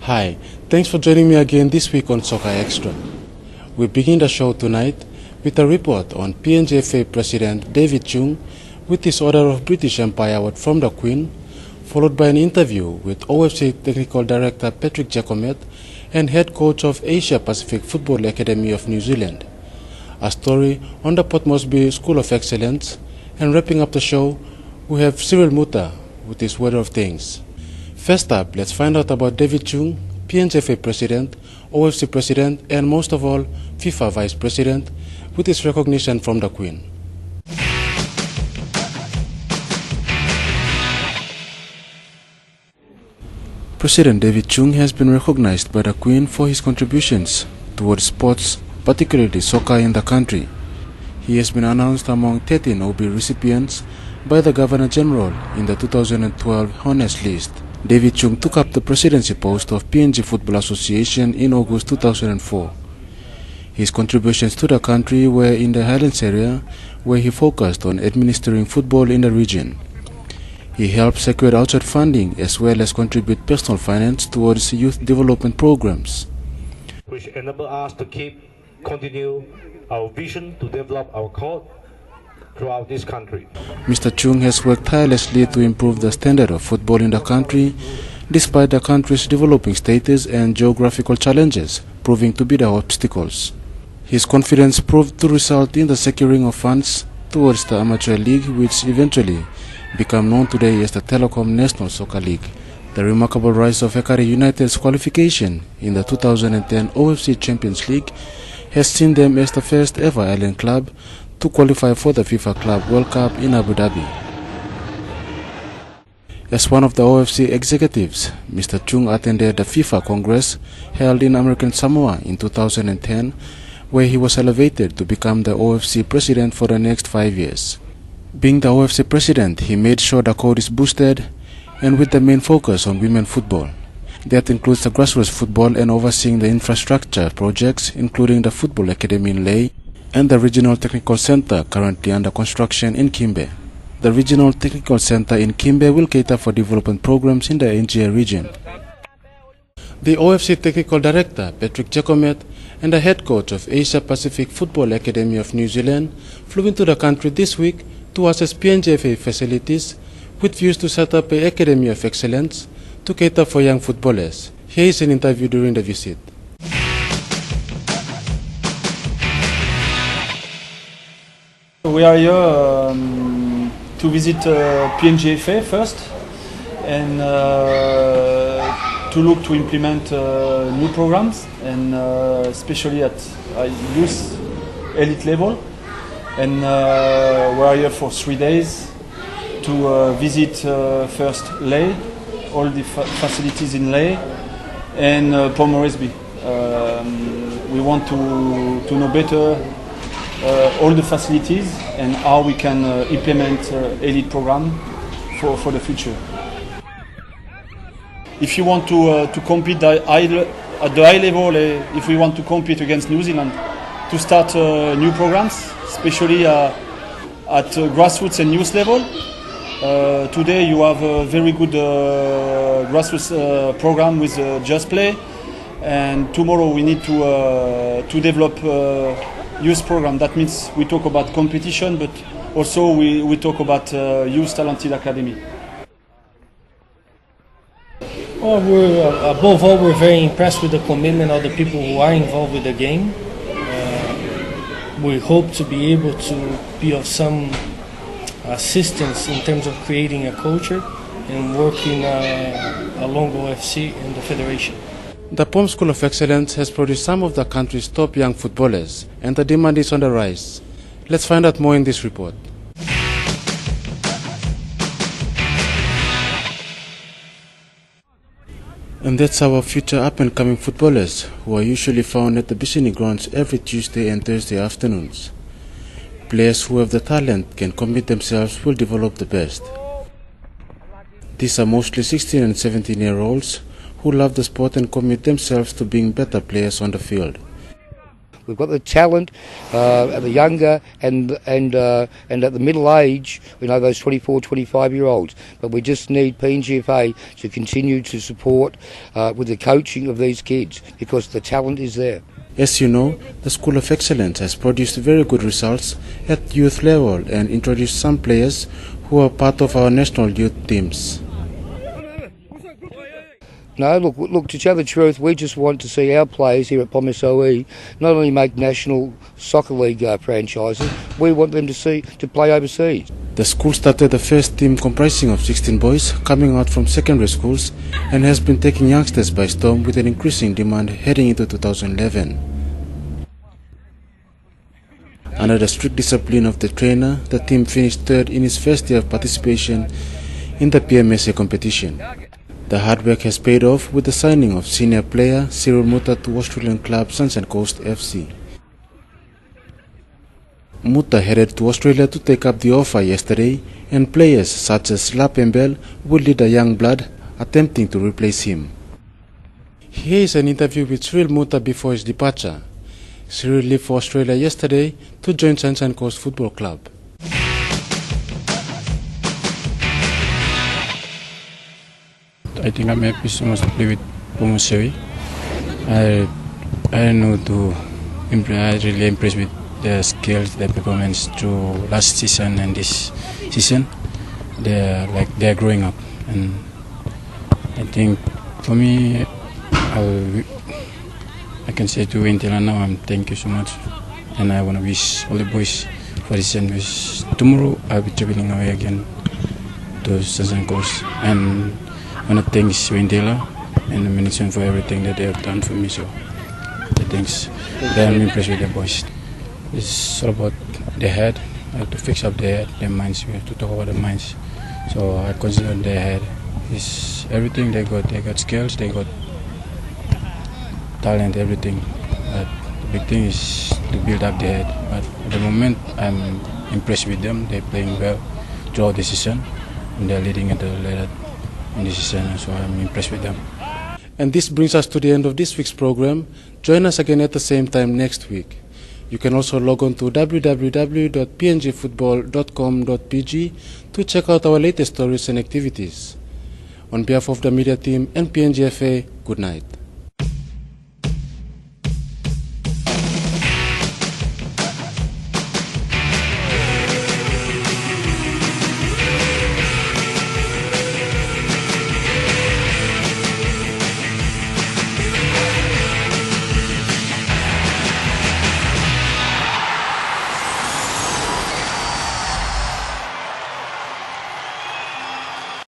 Hi, thanks for joining me again this week on Soka Xtra. We begin the show tonight with a report on PNGFA President David Chung with his Order of British Empire Award from the Queen, followed by an interview with OFC Technical Director Patrick Jacomet and Head Coach of Asia Pacific Football Academy of New Zealand, a story on the Port Moresby School of Excellence, and wrapping up the show, we have Cyril Muta with his Weather of Things. First up, let's find out about David Chung, PNGFA President, OFC President, and most of all, FIFA Vice President, with his recognition from the Queen. President David Chung has been recognized by the Queen for his contributions towards sports, particularly soccer in the country. He has been announced among 13 OB recipients by the Governor-General in the 2012 Honors List. David Chung took up the presidency post of PNG Football Association in August 2004. His contributions to the country were in the Highlands area, where he focused on administering football in the region. He helped secure outside funding as well as contribute personal finance towards youth development programs, which enable us to continue our vision to develop our court throughout this country. Mr. Chung has worked tirelessly to improve the standard of football in the country, despite the country's developing status and geographical challenges proving to be the obstacles. His confidence proved to result in the securing of funds towards the amateur league, which eventually became known today as the Telecom National Soccer League. The remarkable rise of Ekari United's qualification in the 2010 OFC Champions League has seen them as the first ever island club to qualify for the FIFA Club World Cup in Abu Dhabi. As one of the OFC executives, Mr. Chung attended the FIFA Congress held in American Samoa in 2010, where he was elevated to become the OFC president for the next 5 years. Being the OFC president, he made sure the code is boosted and with the main focus on women football. That includes the grassroots football and overseeing the infrastructure projects, including the Football Academy in Lae and the Regional Technical Center currently under construction in Kimbe. The Regional Technical Center in Kimbe will cater for development programs in the NGA region. The OFC Technical Director, Patrick Jacomet, and the Head Coach of Asia Pacific Football Academy of New Zealand flew into the country this week to assess PNGFA facilities with views to set up an Academy of Excellence to cater for young footballers. Here is an interview during the visit. We are here to visit PNGFA first and to look to implement new programs, and especially at youth elite level. And we are here for 3 days to visit first Lae, all the facilities in Lae, and Port Moresby. We want to know better all the facilities and how we can implement elite program for the future. If you want to compete at the high level, if we want to compete against New Zealand, to start new programs, especially at grassroots and youth level. Today you have a very good grassroots program with Just Play, and tomorrow we need to develop youth program. That means we talk about competition, but also we talk about youth talented academy. Well, above all, we're very impressed with the commitment of the people who are involved with the game. We hope to be able to be of some assistance in terms of creating a culture and working along OFC and the Federation. The POM School of Excellence has produced some of the country's top young footballers, and the demand is on the rise. Let's find out more in this report. And that's our future up-and-coming footballers, who are usually found at the Bicini grounds every Tuesday and Thursday afternoons. Players who have the talent can commit themselves will develop the best. These are mostly 16 and 17-year-olds who love the sport and commit themselves to being better players on the field. We've got the talent at the younger and at the middle age, those 24, 25-year-olds. But we just need PNGFA to continue to support with the coaching of these kids because the talent is there. As you know, the School of Excellence has produced very good results at youth level and introduced some players who are part of our national youth teams. No, look, to tell the truth, we just want to see our players here at Pomisoe not only make National Soccer League franchises, we want them to play overseas. The school started the first team comprising of 16 boys coming out from secondary schools and has been taking youngsters by storm with an increasing demand heading into 2011. Under the strict discipline of the trainer, the team finished third in its first year of participation in the PMSA competition. The hard work has paid off with the signing of senior player Cyril Muta to Australian club Sunshine Coast FC. Muta headed to Australia to take up the offer yesterday, and players such as Lapembel will lead a young blood attempting to replace him. Here is an interview with Cyril Muta before his departure. Cyril left for Australia yesterday to join Sunshine Coast Football Club. I think I'm happy so much to play with Pomisoe. I really impressed with their skills, their performance through last season and this season. They're growing up, and I think for me, I can say to Intela now, thank you so much, and I want to wish all the boys for this season. Tomorrow I'll be traveling away again to Sunshine Coast, and I want to thank Intela and the management for everything that they have done for me. So thanks. I'm impressed with the boys. It's all about their head. I have to fix up their head, their minds. We have to talk about their minds. So I consider their head is everything they got. They got skills, they got talent, everything. But the big thing is to build up their head. But at the moment, I'm impressed with them. They're playing well throughout the season, and they're leading at the ladder in the season. So I'm impressed with them. And this brings us to the end of this week's program. Join us again at the same time next week. You can also log on to www.pngfootball.com.pg to check out our latest stories and activities. On behalf of the media team and PNGFA, good night.